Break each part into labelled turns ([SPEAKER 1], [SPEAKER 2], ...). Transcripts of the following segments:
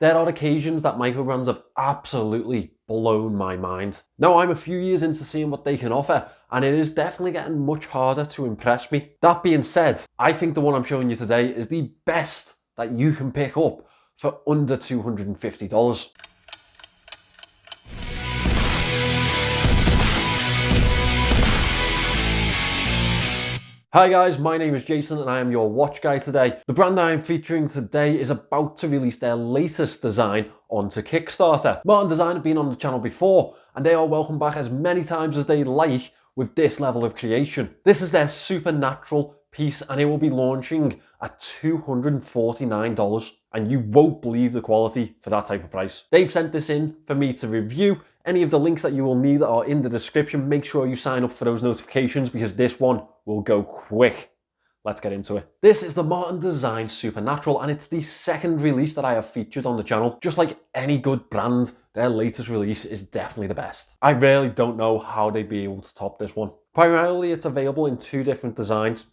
[SPEAKER 1] There are occasions that micro brands have absolutely blown my mind. Now I'm a few years into seeing what they can offer, and it is definitely getting much harder to impress me. That being said, I think the one I'm showing you today is the best that you can pick up for under $250. Hi guys, my name is Jason and I am your watch guy today. The brand I am featuring today is about to release their latest design onto Kickstarter. Martin Design have been on the channel before and they are welcome back as many times as they like with this level of creation. This is their supernatural piece and it will be launching at $249 and you won't believe the quality for that type of price. They've sent this in for me to review. Any of the links that you will need are in the description. Make sure you sign up for those notifications because this one will go quick. Let's get into it. This is the Martin Design Supernatural and it's the second release that I have featured on the channel. Just like any good brand, their latest release is definitely the best. I really don't know how they'd be able to top this one. Primarily it's available in two different designs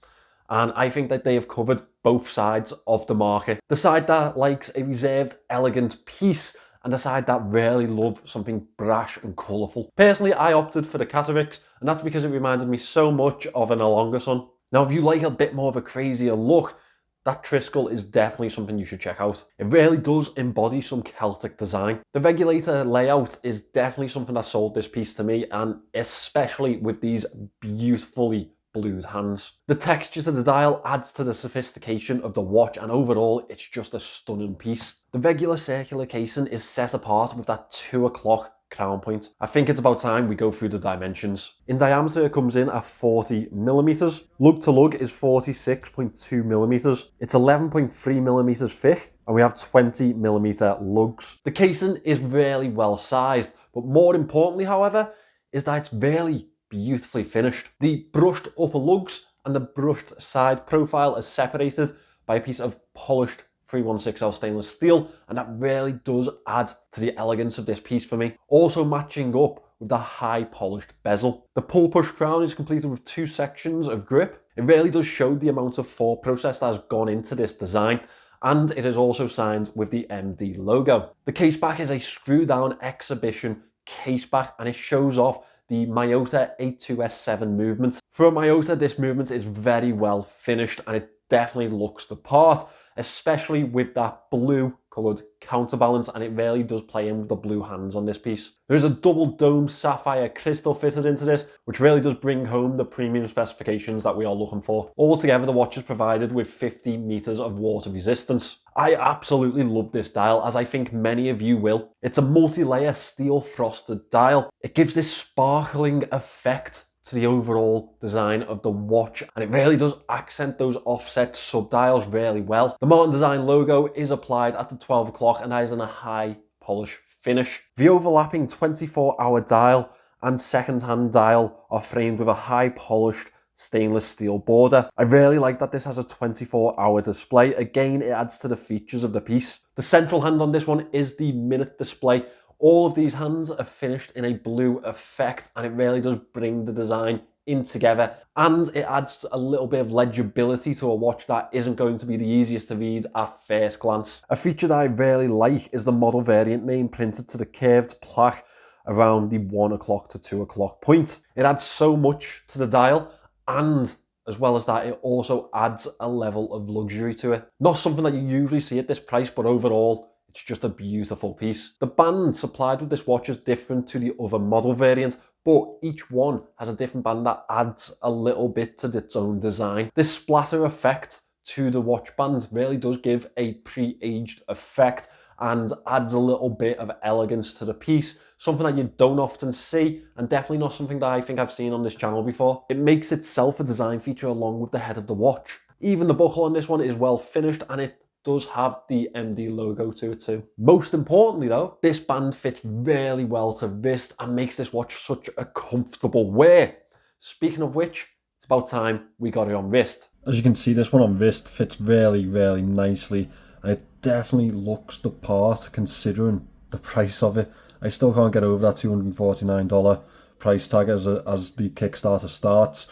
[SPEAKER 1] and I think that they have covered both sides of the market. The side that likes a reserved, elegant piece and the side that really love something brash and colourful. Personally, I opted for the Catarix, and that's because it reminded me so much of an elongasun. Now, if you like a bit more of a crazier look, that Triskel is definitely something you should check out. It really does embody some Celtic design. The regulator layout is definitely something that sold this piece to me, and especially with these beautifully blued hands. The texture to the dial adds to the sophistication of the watch and overall it's just a stunning piece. The regular circular casing is set apart with that 2 o'clock crown point. I think it's about time we go through the dimensions. In diameter it comes in at 40mm. Lug to lug is 46.2mm. It's 11.3mm thick and we have 20mm lugs. The casing is really well sized, but more importantly however is that it's really beautifully finished. The brushed upper lugs and the brushed side profile is separated by a piece of polished 316L stainless steel, and that really does add to the elegance of this piece for me. Also matching up with the high polished bezel. The pull push crown is completed with 2 sections of grip. It really does show the amount of thought process that has gone into this design, and it is also signed with the MD logo. The case back is a screw down exhibition case back and it shows off the Miyota 82S7 movement. For a Miyota, this movement is very well finished and it definitely looks the part, especially with that blue coloured counterbalance, and it really does play in with the blue hands on this piece. There's a double dome sapphire crystal fitted into this, which really does bring home the premium specifications that we are looking for. Altogether, the watch is provided with 50 meters of water resistance. I absolutely love this dial, as I think many of you will. It's a multi-layer steel frosted dial. It gives this sparkling effect to the overall design of the watch, and it really does accent those offset subdials really well. The Martin Design logo is applied at the 12 o'clock and that is in a high polish finish. The overlapping 24-hour dial and second-hand dial are framed with a high polished stainless steel border. I really like that this has a 24-hour display. Again, it adds to the features of the piece. The central hand on this one is the minute display. All of these hands are finished in a blue effect and it really does bring the design in together, and it adds a little bit of legibility to a watch that isn't going to be the easiest to read at first glance. A feature that I really like is the model variant name printed to the curved plaque around the 1 o'clock to 2 o'clock point. It adds so much to the dial, and as well as that, it also adds a level of luxury to it. Not something that you usually see at this price, but overall, it's just a beautiful piece. The band supplied with this watch is different to the other model variant, but each one has a different band that adds a little bit to its own design. This splatter effect to the watch band really does give a pre-aged effect and adds a little bit of elegance to the piece, something that you don't often see and definitely not something that I think I've seen on this channel before. It makes itself a design feature along with the head of the watch. Even the buckle on this one is well finished and it does have the MD logo to it too. Most importantly though, this band fits really well to wrist and makes this watch such a comfortable wear. Speaking of which, it's about time we got it on wrist. As you can see, this one on wrist fits really nicely and it definitely looks the part considering the price of it. I still can't get over that $249 price tag as the Kickstarter starts.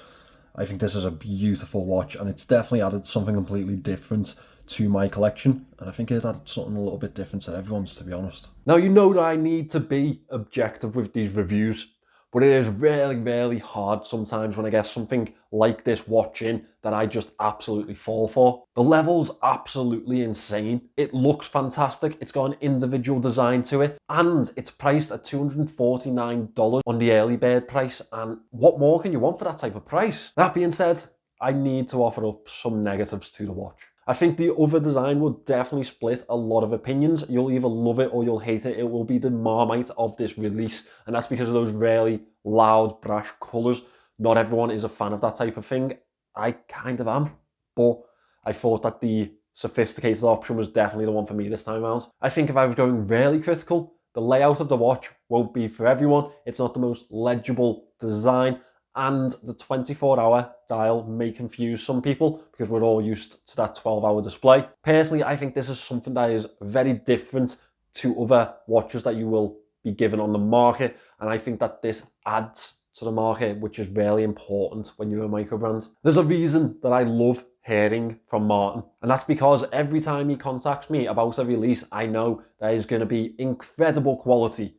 [SPEAKER 1] I think this is a beautiful watch and it's definitely added something completely different to my collection, and I think it had something a little bit different to everyone's, to be honest. Now, you know that I need to be objective with these reviews, but it is really, really hard sometimes when I get something like this watch in that I just absolutely fall for. The level's absolutely insane. It looks fantastic. It's got an individual design to it, and it's priced at $249 on the early bird price. And what more can you want for that type of price? That being said, I need to offer up some negatives to the watch. I think the other design will definitely split a lot of opinions. You'll either love it or you'll hate it. It will be the Marmite of this release, and that's because of those really loud, brash colours. Not everyone is a fan of that type of thing. I kind of am, but I thought that the sophisticated option was definitely the one for me this time around. I think if I was going really critical, the layout of the watch won't be for everyone. It's not the most legible design, and the 24-hour dial may confuse some people because we're all used to that 12-hour display. Personally, I think this is something that is very different to other watches that you will be given on the market, and I think that this adds to the market, which is really important when you're a micro brand. There's a reason that I love hearing from Martin, and that's because every time he contacts me about a release, I know there is going to be incredible quality,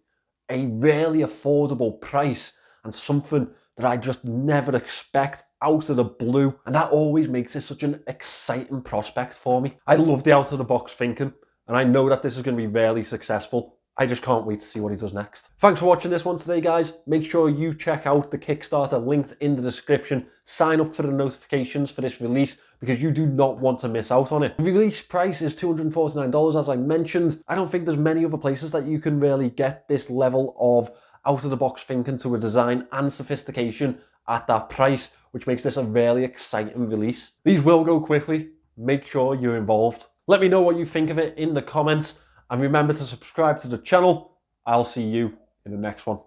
[SPEAKER 1] a really affordable price, and something that I just never expect out of the blue, and that always makes it such an exciting prospect for me. I love the out of the box thinking, and I know that this is going to be really successful. I just can't wait to see what he does next. Thanks for watching this one today, guys. Make sure you check out the Kickstarter linked in the description. Sign up for the notifications for this release because you do not want to miss out on it. The release price is $249, as I mentioned. I don't think there's many other places that you can really get this level of out-of-the-box thinking to a design and sophistication at that price, which makes this a really exciting release. These will go quickly. Make sure you're involved. Let me know what you think of it in the comments, and remember to subscribe to the channel. I'll see you in the next one.